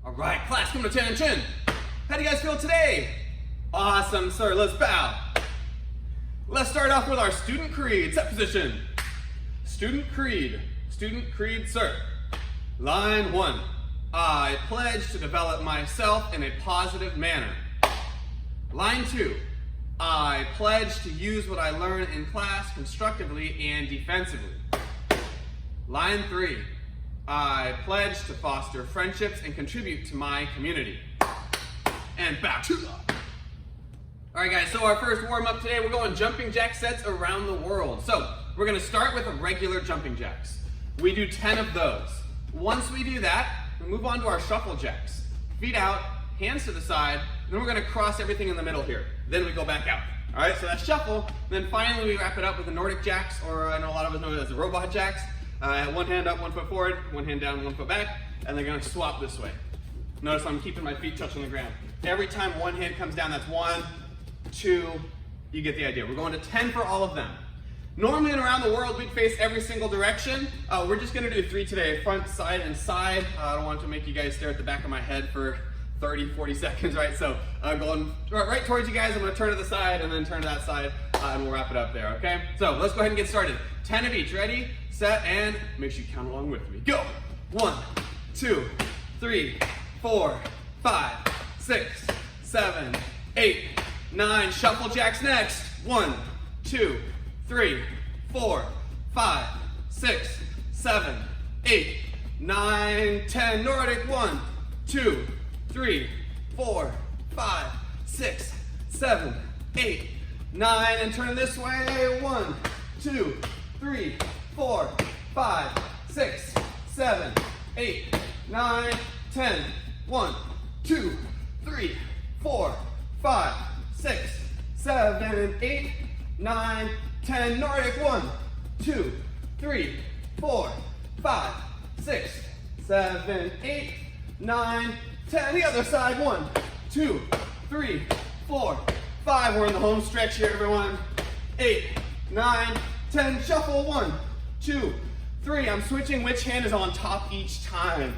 All right, class, come to attention. How do you guys feel today? Awesome, sir. Let's bow. Let's start off with our student creed. Set position. Student creed. Student creed, sir. Line 1. I pledge to develop myself in a positive manner. Line 2. I pledge to use what I learn in class constructively and defensively. Line 3. I pledge to foster friendships and contribute to my community. And bow to up. All right, guys, so our first warm-up today, we're going jumping jack sets around the world. So we're going to start with regular jumping jacks. We do 10 of those. Once we do that, we move on to our shuffle jacks. Feet out, hands to the side, then we're going to cross everything in the middle here. Then we go back out. All right, so that's shuffle. Then finally we wrap it up with the Nordic jacks, or I know a lot of us know it as the robot jacks. One hand up, 1 foot forward, one hand down, 1 foot back, and they're going to swap this way. Notice I'm keeping my feet touching the ground. Every time one hand comes down, that's 1, 2, you get the idea. We're going to 10 for all of them. Normally and around the world, we'd face every single direction. We're just gonna do 3 today, front, side, and side. I don't want to make you guys stare at the back of my head for 30, 40 seconds, right? So going right towards you guys, I'm gonna turn to the side and then turn to that side, and we'll wrap it up there, okay? So let's go ahead and get started. 10 of each, ready, set, and make sure you count along with me. Go! 1, 2, 3, 4, 5, 6, 7, 8, 9, shuffle jacks next. 1, 2, 3, 4, 5, 6, 7, 8, 9, 10. Nordic. 1, 2, 3, 4, 5, 6, 7, 8, 9. And turn this way. 1, 2, 3, 4, 5, 6, 7, 8, 9, 10. 1, 2, 3, 4, 5, 6, 7, 8, 9, 10. Nordic. 1, 2, 3, 4, 5, 6, 7, 8, 9, 10. The other side. 1, 2, 3, 4, 5. We're in the home stretch here, everyone. 8, 9, 10. Shuffle. 1, 2, 3. I'm switching which hand is on top each time.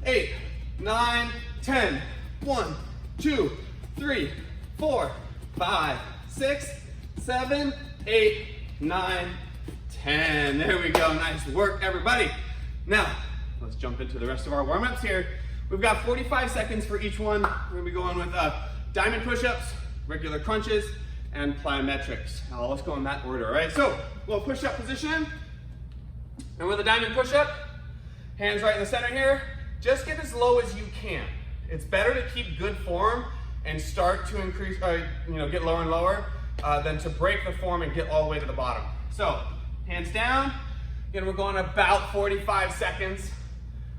8, 9, 10. 1, 2, 3, 4, 5, 6, 7, 8, 9, 10. There we go. Nice work, everybody. Now, let's jump into the rest of our warm-ups here. We've got 45 seconds for each one. We're going to be going with diamond push-ups, regular crunches, and plyometrics. Now, let's go in that order, all right? So, little push-up position. And with a diamond push-up, hands right in the center here. Just get as low as you can. It's better to keep good form and start to increase, get lower and lower than to break the form and get all the way to the bottom. So, hands down. Again, we're going about 45 seconds.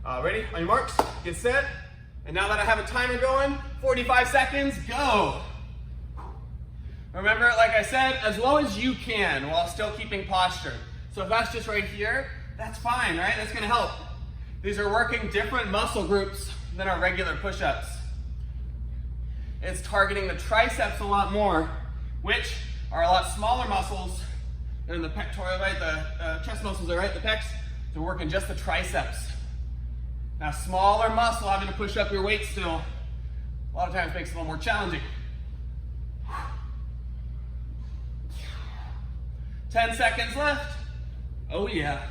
Ready? On your marks, get set. And now that I have a timer going, 45 seconds, go. Remember, like I said, as low as you can while still keeping posture. So if that's just right here, that's fine, right? That's gonna help. These are working different muscle groups than our regular push-ups. It's targeting the triceps a lot more, which are a lot smaller muscles than the pectoral, right? The chest muscles are right, the pecs. So we're working just the triceps. Now, smaller muscle, having to push up your weight still, a lot of times makes it a little more challenging. 10 seconds left. Oh yeah.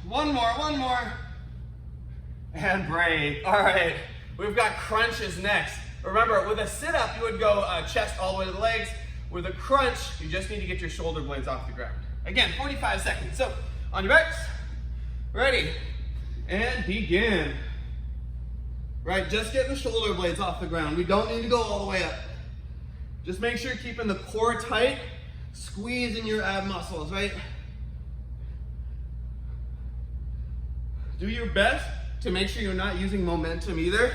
One more. And break. All right, we've got crunches next. Remember, with a sit-up, you would go chest all the way to the legs. With a crunch, you just need to get your shoulder blades off the ground. Again, 45 seconds. So, on your backs, ready, and begin. Right, just get the shoulder blades off the ground. We don't need to go all the way up. Just make sure you're keeping the core tight, squeezing your ab muscles, right? Do your best to make sure you're not using momentum either.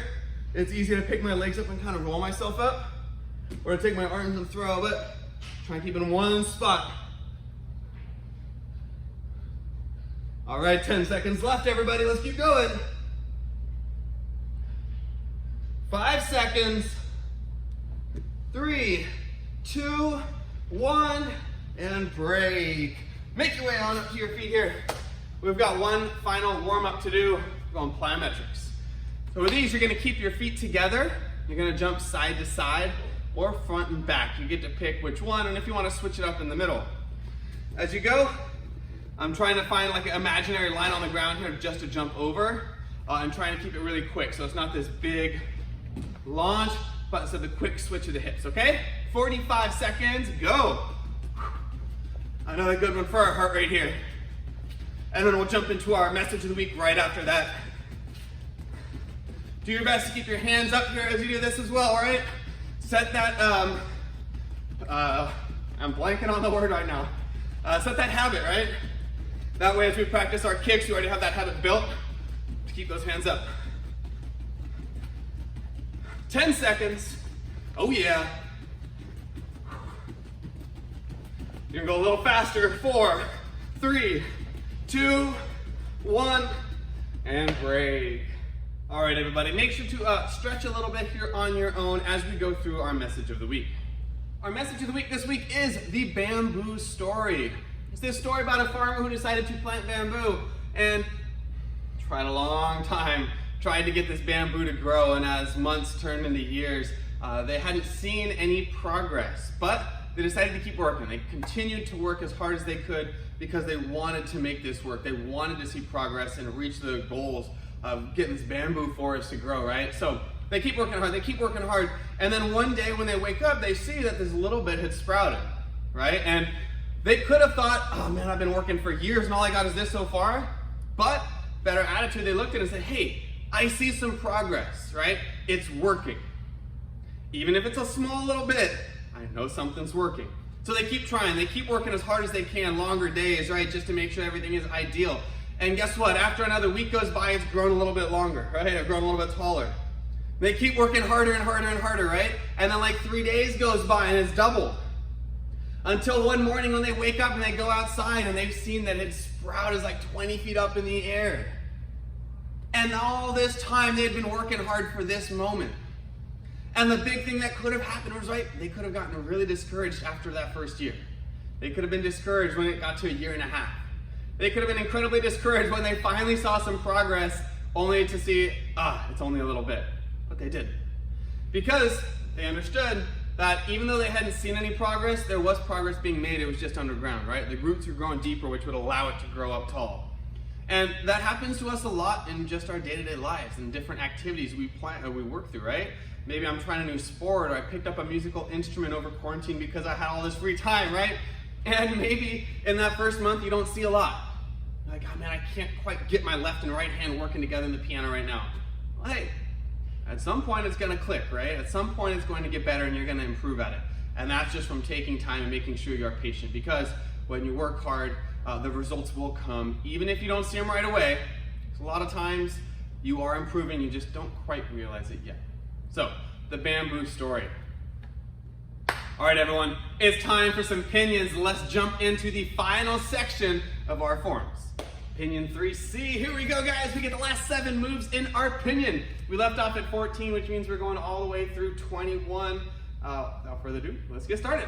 It's easy to pick my legs up and kind of roll myself up, or to take my arms and throw, but try and keep it in one spot. All right, 10 seconds left, everybody. Let's keep going. 5 seconds. 3, 2, 1, and break. Make your way on up to your feet here. we've got one final warm-up to do. We're going plyometrics. So with these, you're gonna keep your feet together. You're gonna jump side to side or front and back. You get to pick which one, and if you wanna switch it up in the middle. As you go, I'm trying to find like an imaginary line on the ground here just to jump over. I'm trying to keep it really quick, so it's not this big launch, but instead the quick switch of the hips, okay? 45 seconds, go. Another good one for our heart rate here. And then we'll jump into our message of the week right after that. Do your best to keep your hands up here as you do this as well, all right? Set that, I'm blanking on the word right now. Set that habit, right? That way as we practice our kicks, you already have that habit built to keep those hands up. 10 seconds. Oh yeah. You're gonna go a little faster. 4, 3, 2, 1, and break. All right, everybody, make sure to stretch a little bit here on your own as we go through our message of the week. Our message of the week this week is the bamboo story. It's this story about a farmer who decided to plant bamboo and tried a long time, tried to get this bamboo to grow, and as months turned into years, they hadn't seen any progress, but they decided to keep working. They continued to work as hard as they could because they wanted to make this work. They wanted to see progress and reach the goals of getting this bamboo forest to grow, right? So they keep working hard, and then one day when they wake up, they see that this little bit had sprouted, right? And they could have thought, oh man, I've been working for years and all I got is this so far, but better attitude, they looked at it and said, hey, I see some progress, right? It's working. Even if it's a small little bit, I know something's working. So they keep trying, they keep working as hard as they can, longer days, right? Just to make sure everything is ideal. And guess what? After another week goes by, it's grown a little bit longer, right? It's grown a little bit taller. They keep working harder and harder and harder, right? And then like 3 days goes by and it's doubled. Until one morning when they wake up and they go outside and they've seen that it sprouted like 20 feet up in the air. And all this time they'd been working hard for this moment. And the big thing that could have happened was, right, they could have gotten really discouraged after that first year. They could have been discouraged when it got to 1.5 years. They could have been incredibly discouraged when they finally saw some progress, only to see, it's only a little bit. But they did. Because they understood that even though they hadn't seen any progress, there was progress being made. It was just underground, right? The roots were growing deeper, which would allow it to grow up tall. And that happens to us a lot in just our day-to-day lives and different activities we work through, right? Maybe I'm trying a new sport, or I picked up a musical instrument over quarantine because I had all this free time, right? And maybe in that first month you don't see a lot. You're like, oh man, I can't quite get my left and right hand working together in the piano right now. Well, hey, at some point it's gonna click, right? At some point it's going to get better and you're gonna improve at it. And that's just from taking time and making sure you are patient, because when you work hard, the results will come, even if you don't see them right away. A lot of times you are improving, you just don't quite realize it yet. So, the bamboo story. All right, everyone, it's time for some pinions. Let's jump into the final section of our forms. Pinion 3C, here we go, guys. We get the last 7 moves in our pinion. We left off at 14, which means we're going all the way through 21. Without further ado, let's get started.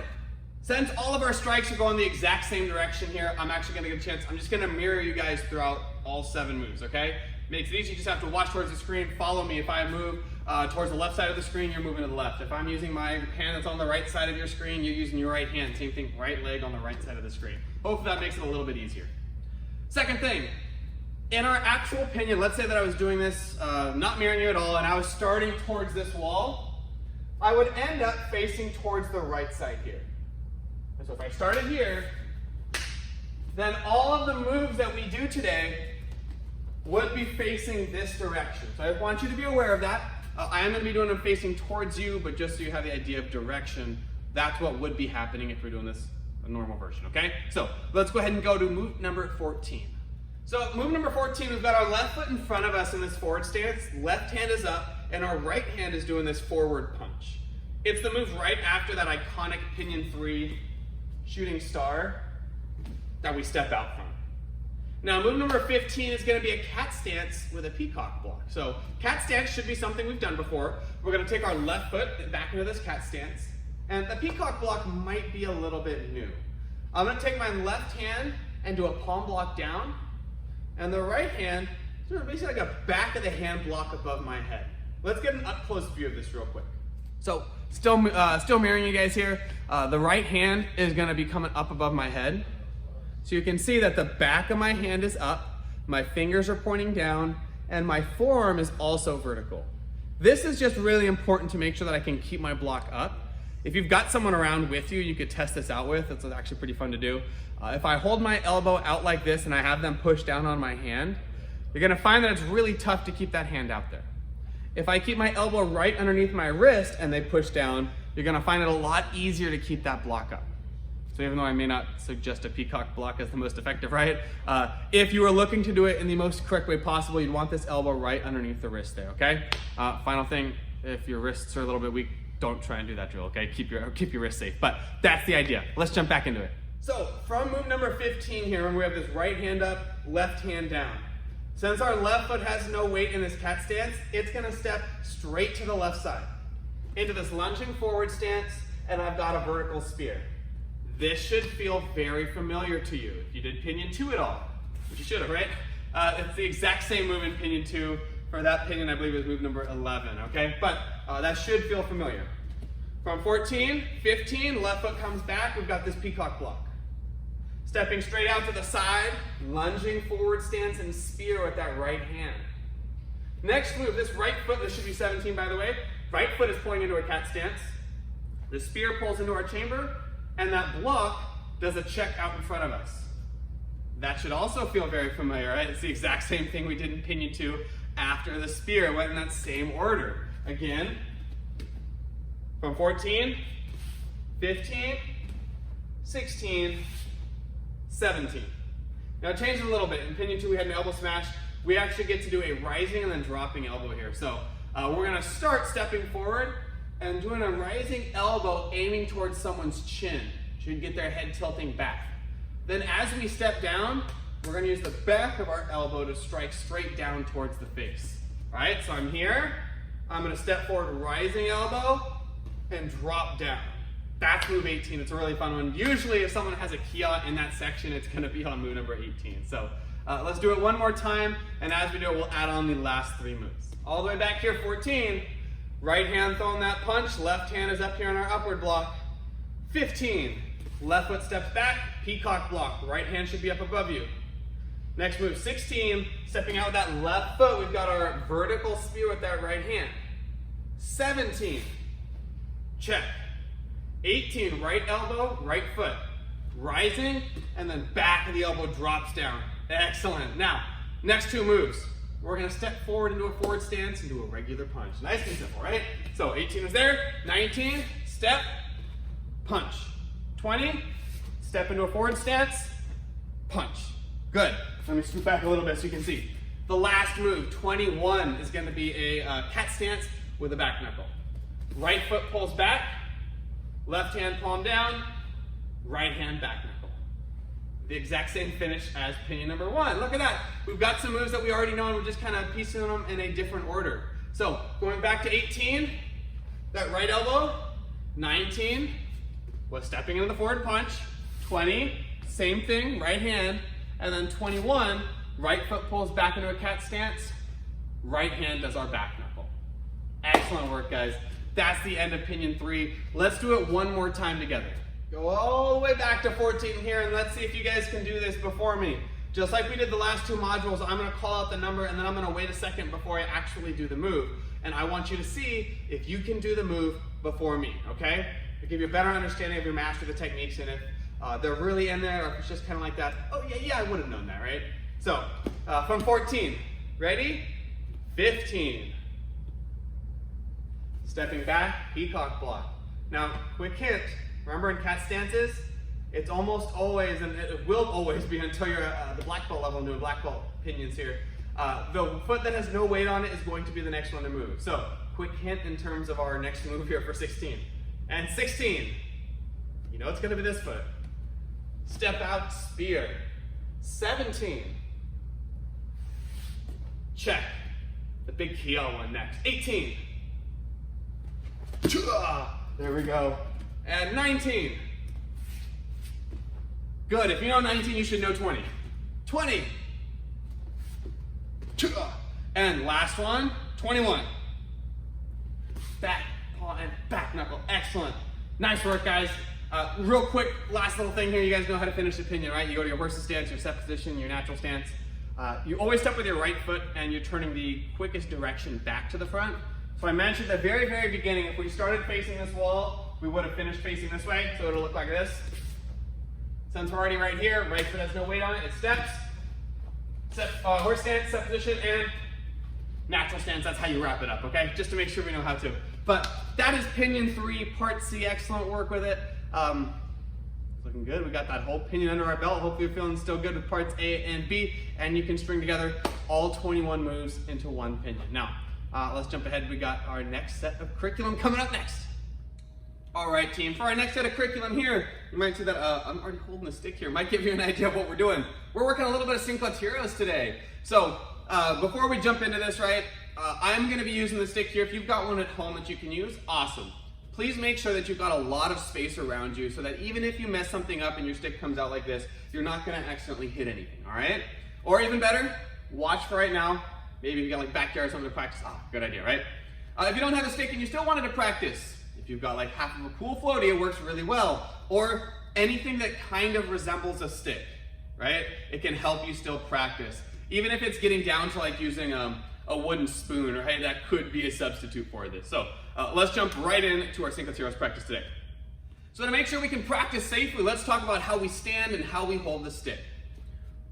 Since all of our strikes are going the exact same direction here, I'm actually gonna get a chance, I'm just gonna mirror you guys throughout all 7 moves, okay? Makes it easy, you just have to watch towards the screen, follow me. If I move towards the left side of the screen, you're moving to the left. If I'm using my hand that's on the right side of your screen, you're using your right hand. Same thing, right leg on the right side of the screen. Hopefully that makes it a little bit easier. Second thing, in our actual pinion, let's say that I was doing this, not mirroring you at all, and I was starting towards this wall, I would end up facing towards the right side here. And so if I started here, then all of the moves that we do today would be facing this direction. So I want you to be aware of that. I am going to be doing them facing towards you, but just so you have the idea of direction, that's what would be happening if we're doing this a normal version, okay? So let's go ahead and go to move number 14. So move number 14, we've got our left foot in front of us in this forward stance, left hand is up, and our right hand is doing this forward punch. It's the move right after that iconic Pinion 3 shooting star that we step out from. Now move number 15 is going to be a cat stance with a peacock block. So cat stance should be something we've done before. We're going to take our left foot back into this cat stance, and the peacock block might be a little bit new. I'm going to take my left hand and do a palm block down, And the right hand is sort of basically like a back of the hand block above my head. Let's get an up-close view of this real quick. So, still mirroring you guys here. The right hand is gonna be coming up above my head. So you can see that the back of my hand is up, my fingers are pointing down, and my forearm is also vertical. This is just really important to make sure that I can keep my block up. If you've got someone around with you, you could test this out with. It's actually pretty fun to do. If I hold my elbow out like this and I have them push down on my hand, you're gonna find that it's really tough to keep that hand out there. If I keep my elbow right underneath my wrist and they push down, you're gonna find it a lot easier to keep that block up. So even though I may not suggest a peacock block as the most effective, right? If you were looking to do it in the most correct way possible, you'd want this elbow right underneath the wrist there, okay? Final thing, if your wrists are a little bit weak, don't try and do that drill, okay? Keep your wrist safe, but that's the idea. Let's jump back into it. So from move number 15 here, when we have this right hand up, left hand down. Since our left foot has no weight in this cat stance, it's gonna step straight to the left side into this lunging forward stance, and I've got a vertical spear. This should feel very familiar to you if you did Pinion 2 at all, which you should have, right? It's the exact same move in Pinion 2. For that Pinion, I believe it was move number 11, okay? But that should feel familiar. From 14, 15, left foot comes back, we've got this peacock block. Stepping straight out to the side, lunging forward stance and spear with that right hand. Next move, this right foot, this should be 17 by the way, right foot is pulling into a cat stance. The spear pulls into our chamber, and that block does a check out in front of us. That should also feel very familiar, right? It's the exact same thing we did in Pinion 2 after the spear. It went in that same order. Again, from 14, 15, 16, 17. Now change it a little bit. In Pinion 2 we had an elbow smash. We actually get to do a rising and then dropping elbow here. So we're gonna start stepping forward and doing a rising elbow aiming towards someone's chin. Should get their head tilting back. Then as we step down, we're gonna use the back of our elbow to strike straight down towards the face. All right, so I'm here, I'm gonna step forward, rising elbow, and drop down. That's move 18, it's a really fun one. Usually if someone has a Kia in that section, it's gonna be on move number 18. So let's do it one more time, and as we do it, we'll add on the last 3 moves. All the way back here, 14, right hand throwing that punch, left hand is up here on our upward block. 15, left foot steps back, peacock block, right hand should be up above you. Next move, 16, stepping out with that left foot, we've got our vertical spear with that right hand. 17, check. 18, right elbow, right foot. Rising, and then back of the elbow drops down. Excellent. Now, next 2 moves. We're gonna step forward into a forward stance and do a regular punch. Nice and simple, right? So 18 is there, 19, step, punch. 20, step into a forward stance, punch. Good. Let me scoot back a little bit so you can see. The last move, 21, is gonna be a cat stance with a back knuckle. Right foot pulls back, left hand palm down, right hand back knuckle. The exact same finish as Pinion number 1. Look at that. We've got some moves that we already know and we're just kind of piecing them in a different order. So going back to 18, that right elbow. 19 was stepping into the forward punch. 20, same thing, right hand. And then 21, right foot pulls back into a cat stance. Right hand does our back knuckle. Excellent work, guys. That's the end of Pinion 3. Let's do it one more time together. Go all the way back to 14 here, and let's see if you guys can do this before me. Just like we did the last 2 modules, I'm gonna call out the number and then I'm gonna wait a second before I actually do the move. And I want you to see if you can do the move before me, okay? To give you a better understanding of your master of the techniques, and if they're really in there, or if it's just kind of like that, oh yeah, I would have known that, right? So, from 14, ready? 15. Stepping back, peacock block. Now, quick hint, remember in cat stances, it's almost always, and it will always be until you're at the black belt level and doing black belt pinions here, the foot that has no weight on it is going to be the next one to move. So, quick hint in terms of our next move here for 16. And 16, you know it's gonna be this foot. Step out, spear. 17, check. The big Kia one next. 18, there we go. And 19. Good, if you know 19, you should know 20. 20. And last one, 21. Back, paw, and back knuckle. Excellent. Nice work, guys. Real quick, last little thing here. You guys know how to finish the pinion, right? You go to your horse's stance, your set position, your natural stance. You always step with your right foot, and you're turning the quickest direction back to the front. So I mentioned at the very, very beginning, if we started facing this wall, we would have finished facing this way, so it'll look like this. Since we're already right here, right foot has no weight on it, it steps. Horse stance, set position, and natural stance. That's how you wrap it up, okay? Just to make sure we know how to. But that is Pinion 3, Part C. Excellent work with it. Looking good. We got that whole pinion under our belt. Hopefully you're feeling still good with parts A and B, and you can string together all 21 moves into one pinion. Now, let's jump ahead. We got our next set of curriculum coming up next. All right, team. For our next set of curriculum here, you might see that I'm already holding the stick here. Might give you an idea of what we're doing. We're working a little bit of Senkotiros today. So before we jump into this, right, I'm going to be using the stick here. If you've got one at home that you can use, awesome. Please make sure that you've got a lot of space around you so that even if you mess something up and your stick comes out like this, you're not going to accidentally hit anything, all right? Or even better, watch for right now. Maybe you got like backyard or something to practice. Good idea, right? If you don't have a stick and you still wanted to practice, if you've got like half of a pool floaty, it works really well. Or anything that kind of resembles a stick, right? It can help you still practice. Even if it's getting down to like using a wooden spoon, right? That could be a substitute for this. So let's jump right into our Senkotiros practice today. So to make sure we can practice safely, let's talk about how we stand and how we hold the stick.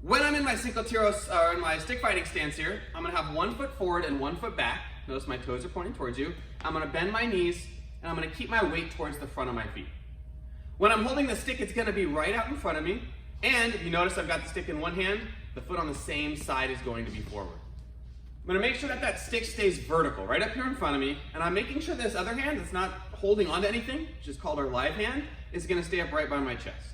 When I'm in my Senkotiros, or in my stick fighting stance here, I'm gonna have 1 foot forward and 1 foot back. Notice my toes are pointing towards you. I'm gonna bend my knees, and I'm gonna keep my weight towards the front of my feet. When I'm holding the stick, it's gonna be right out in front of me. And if you notice I've got the stick in one hand, the foot on the same side is going to be forward. I'm gonna make sure that that stick stays vertical, right up here in front of me, and I'm making sure this other hand that's not holding onto anything, which is called our live hand, is gonna stay up right by my chest.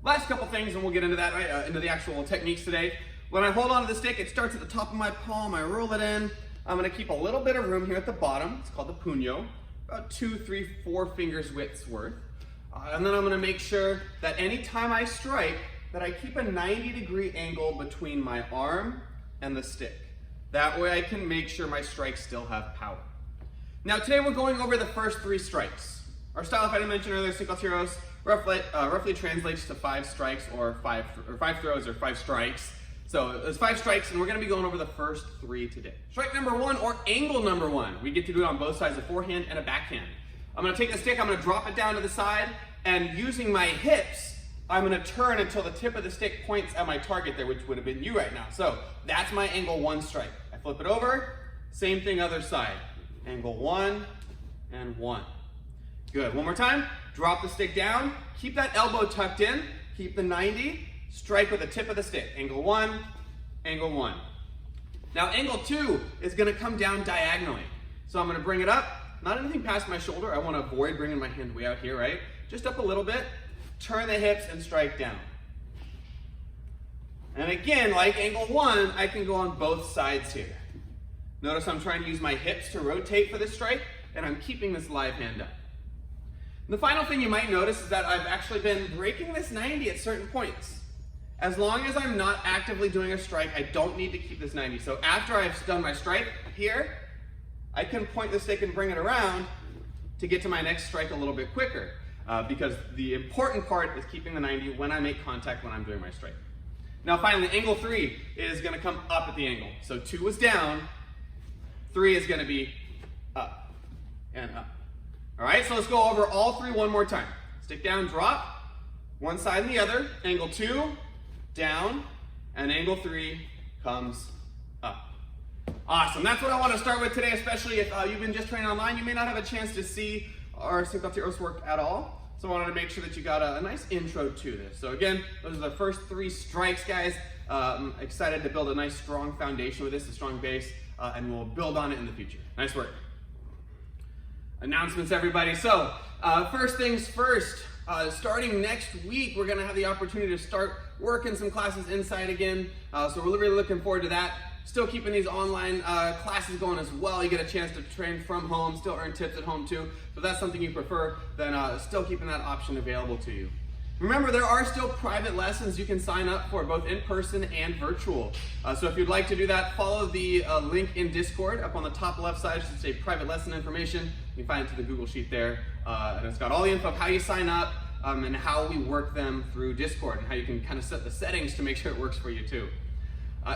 Last couple things, and we'll get into that, right, into the actual techniques today. When I hold onto the stick, it starts at the top of my palm, I roll it in. I'm gonna keep a little bit of room here at the bottom. It's called the Pinion, about 2, 3, 4 fingers width's worth. And then I'm gonna make sure that anytime I strike, that I keep a 90-degree angle between my arm and the stick. That way I can make sure my strikes still have power. Now today we're going over the first 3 strikes. Our style, if I didn't mention earlier, Senkotiros, roughly translates to 5 strikes or 5 throws or 5 strikes. So there's 5 strikes, and we're gonna be going over the first 3 today. Strike number 1, or angle number 1. We get to do it on both sides, a forehand and a backhand. I'm gonna take the stick, I'm gonna drop it down to the side, and using my hips, I'm gonna turn until the tip of the stick points at my target there, which would have been you right now. So that's my angle 1 strike. I flip it over, same thing other side. Angle 1 and 1. Good, one more time. Drop the stick down, keep that elbow tucked in, keep the 90, strike with the tip of the stick. Angle 1, angle 1. Now angle 2 is gonna come down diagonally. So I'm gonna bring it up, not anything past my shoulder. I wanna avoid bringing my hand way out here, right? Just up a little bit, turn the hips and strike down. And again, like angle 1, I can go on both sides here. Notice I'm trying to use my hips to rotate for this strike, and I'm keeping this live hand up. And the final thing you might notice is that I've actually been breaking this 90 at certain points. As long as I'm not actively doing a strike, I don't need to keep this 90. So after I've done my strike here, I can point the stick and bring it around to get to my next strike a little bit quicker. Because the important part is keeping the 90 when I make contact when I'm doing my strike. Now finally, angle 3 is gonna come up at the angle. So 2 was down, 3 is gonna be up and up. All right, so let's go over all 3 one more time. Stick down, drop, one side and the other. Angle 2, down, and angle 3 comes up. Awesome, that's what I wanna start with today, especially if you've been just training online. You may not have a chance to see our Senkotiros work at all. So I wanted to make sure that you got a nice intro to this. So again, those are the first 3 strikes, guys. I'm excited to build a nice strong foundation with this, a strong base, and we'll build on it in the future. Nice work. Announcements, everybody. So first things first, starting next week, we're gonna have the opportunity to start working some classes inside again. So we're really looking forward to that. Still keeping these online classes going as well. You get a chance to train from home, still earn tips at home too. So if that's something you prefer, then still keeping that option available to you. Remember, there are still private lessons you can sign up for, both in person and virtual. So if you'd like to do that, follow the link in Discord up on the top left side. It should say private lesson information. You can find it to the Google Sheet there. And it's got all the info of how you sign up and how we work them through Discord and how you can kind of set the settings to make sure it works for you too.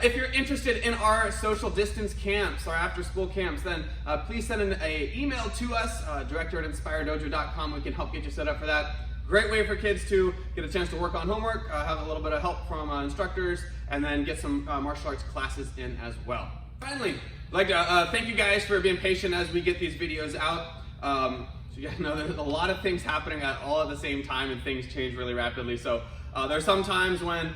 If you're interested in our social distance camps, our after-school camps, then please send an email to us, director@inspiredojo.com. We can help get you set up for that. Great way for kids to get a chance to work on homework, have a little bit of help from instructors, and then get some martial arts classes in as well. Finally, I'd like to thank you guys for being patient as we get these videos out. So you guys know there's a lot of things happening all at the same time, and things change really rapidly. So there's some times when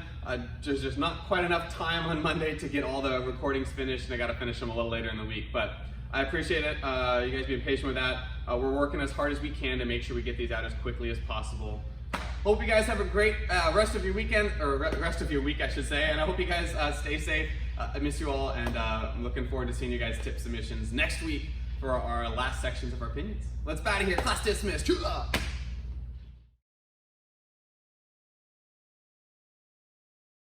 there's just not quite enough time on Monday to get all the recordings finished, and I got to finish them a little later in the week. But I appreciate it, you guys being patient with that. We're working as hard as we can to make sure we get these out as quickly as possible. Hope you guys have a great rest of your weekend, or rest of your week, I should say, and I hope you guys stay safe. I miss you all, and I'm looking forward to seeing you guys tip submissions next week for our last sections of our Pinions. Let's bow out of here. Class dismissed. Chula!